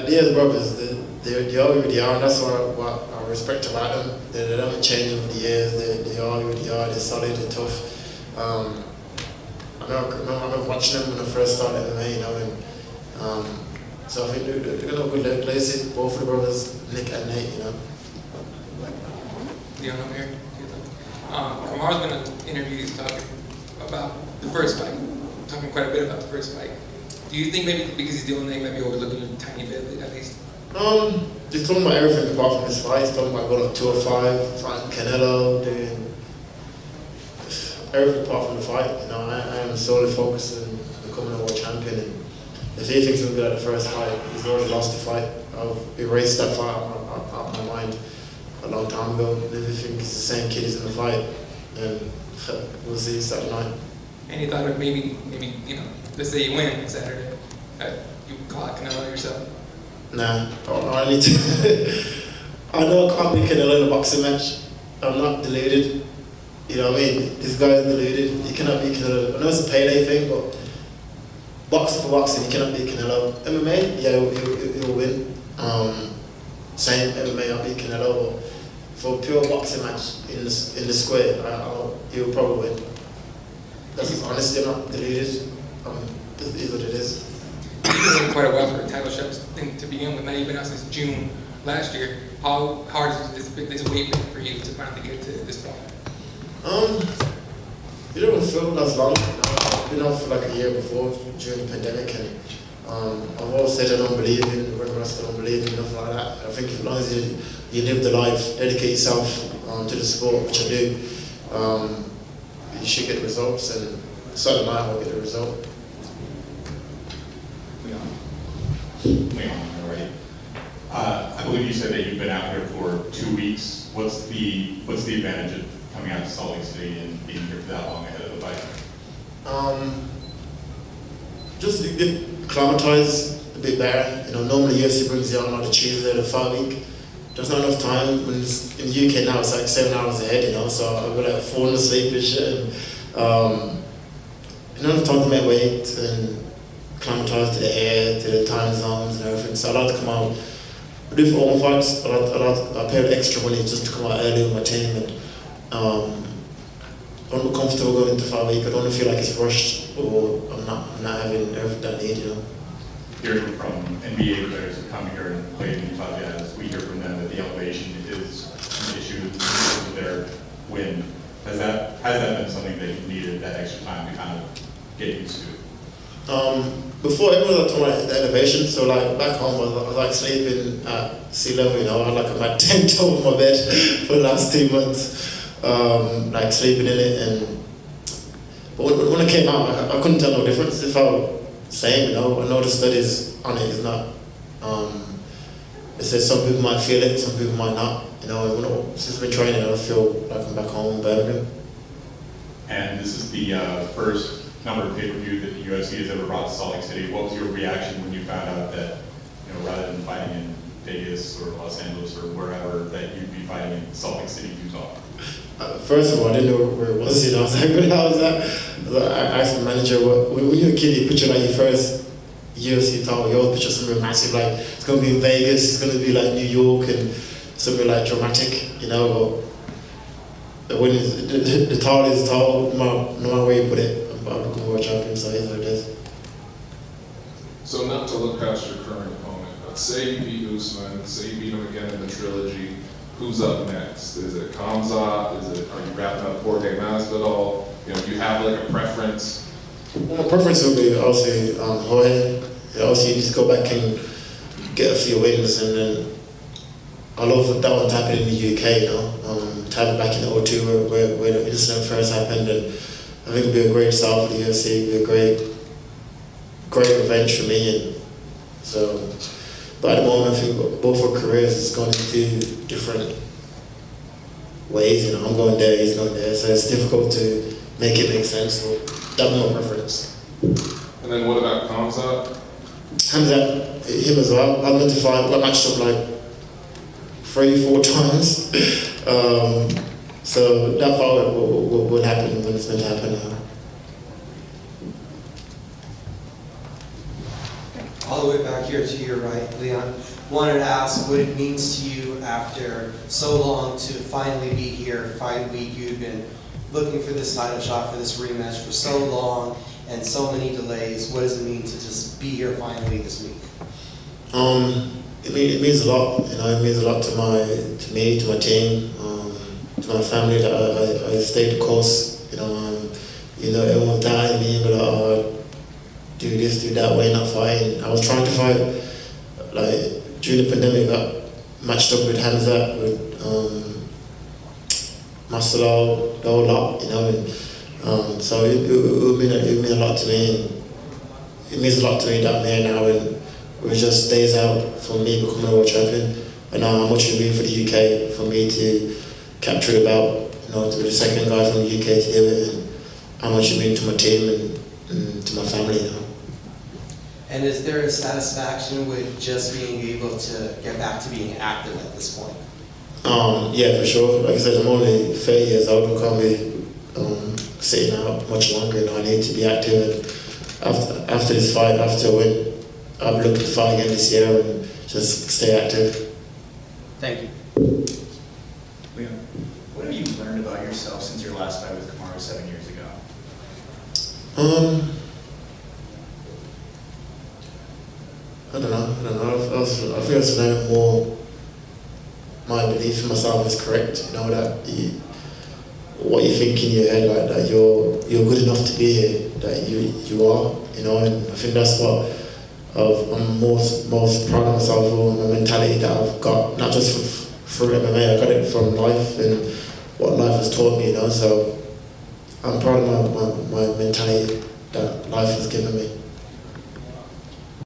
They're the brothers. They are who they are, and that's what I respect about them. They don't change over the years. They are who they are. They're solid. They're tough. I remember watching them when I first started MMA, you know, and so I think they're going to good places. Both of the brothers, Nick and Nate, you know. Leon over here. Kamaru's been in interviews talking about the first fight, talking quite a bit about the first fight. Do you think maybe because he's doing that, he might be overlooking a tiny bit at least? He's talking about everything apart from his fight. He's talking about going up 205, fighting Canelo, doing everything apart from the fight. You know, I am solely focused on becoming a world champion. And if he thinks he'll be at the first fight, he's already lost the fight. I've erased that fight out of my mind a long time ago. If he thinks he's the same kid as in the fight, then we'll see Saturday night. Any thought of maybe you know, let's say you win Saturday, you call out Canelo yourself? Nah, I need to. I know I can't beat Canelo in a boxing match. I'm not deluded. You know what I mean? This guy is deluded. You cannot beat Canelo. I know it's a payday thing, but boxing for boxing, you cannot beat Canelo. MMA, yeah, he'll win. Same MMA, I'll beat Canelo. But for a pure boxing match in the square, he'll probably win. That's honestly, I'm not deluded. This is what it is. You've been doing quite a while for a title shot to begin with. Now you've been out since June last year. How hard is this weight been for you to finally get to this point? You don't feel as long. I've been off for like a year before during the pandemic, and I've always said I don't believe in running rest, I don't believe in nothing like that. I think as long as you live the life, dedicate yourself to the sport, which I do, you should get results, and Saturday night I'll get the result. Leon, all right. I believe you said that you've been out here for 2 weeks. What's the advantage of coming out to Salt Lake City and being here for that long ahead of the fight? Just get acclimatized a bit better. You know, normally UFC brings you on the Tuesday of the fight week. There's not enough time. When it's in the UK now, it's like 7 hours ahead. You know, so I've got like falling asleep and shit. And, you know, enough time to make weight and acclimatized to the air, to the time zones and everything. So I like to come out. I do for all my fights. I pay extra money just to come out early with my team, and I'm not comfortable going into fight week. I don't feel like it's rushed, or I'm not having everything I need, you know. Hearing from NBA players who come here and play in Utah Jazz, we hear from them that the elevation is an issue with their win. Has that been something that you needed that extra time to kind of get used to? Before everyone was talking about the elevation, so like back home I was like sleeping at sea level, you know. I had like my tent over my bed for the last 2 months, like sleeping in it. But when I came out, I couldn't tell no difference. It felt the same, you know. I know the studies on it is not. It says some people might feel it, some people might not. You know, since I've been training, I feel like I'm back home in Birmingham. And this is the first number of pay-per-view that the UFC has ever brought to Salt Lake City. What was your reaction when you found out that, you know, rather than fighting in Vegas or Los Angeles or wherever, that you'd be fighting in Salt Lake City, Utah? First of all, I didn't know where it was. You know, I was like, "Where the hell is that?" I asked the manager, when you're a kid, you picture like your first UFC title, you always picture something massive, like it's going to be in Vegas, it's going to be like New York, and something like dramatic, you know. But when the title is the title, no matter where you put it, I'm becoming world champion, so it is what it is. So not to look past your current opponent, but say you beat Usman, say you beat him again in the trilogy, who's up next? Is it Kamzat? Are you wrapping up Jorge Masvidal? You know, do you have like a preference? Well, my preference would be obviously Jorge. Obviously, you just go back and get a few wins, and then I love that one's happened in the UK, you know. To have it back in the '02 where the incident first happened, and I think it'd be a great start for the UFC. It'd be a great revenge for me, and so. But at the moment, I think both our careers is going into different ways. You know, I'm going there, he's going there, so it's difficult to make it make sense. So that's my preference. And then what about Kamzat? Hamzat, him as well. I meant to fight. I matched up like 3-4 times. So that fight will happen when it's meant to happen. All the way back here to your right, Leon. Wanted to ask what it means to you after so long to finally be here, fight week. You've been looking for this title shot, for this rematch for so long and so many delays. What does it mean to just be here finally this week? It means a lot. You know, it means a lot to me, to my team, to my family that I stayed the course. You know, everyone's doubting me, but do this, do that, why not fighting? I was trying to fight, like, during the pandemic, I got matched up with Hamza, with Marcelo, the whole lot, you know, and so it would mean a lot to me, and it means a lot to me that I'm here now, and we're just days out from me becoming a world champion. I know how much it means for the UK, for me to capture the belt, you know, to be the second guy from the UK to do it, and how much it means to my team and to my family, you know. And is there a satisfaction with just being able to get back to being active at this point? Yeah, for sure. Like I said, I'm only 30 years old. I can't be sitting out much longer. You know, I need to be active. And after this fight, after I win, I'll be looking to fight again this year and just stay active. Thank you. Leon, what have you learned about yourself since your last fight with Kamaru 7 years ago? I don't know. I feel it's now more my belief in myself is correct. You know, that what you think in your head, like that you're good enough to be here, that you are, you know, and I think that's what I'm most proud of myself for, my mentality that I've got, not just through MMA, I got it from life and what life has taught me, you know, so I'm proud of my mentality that life has given me.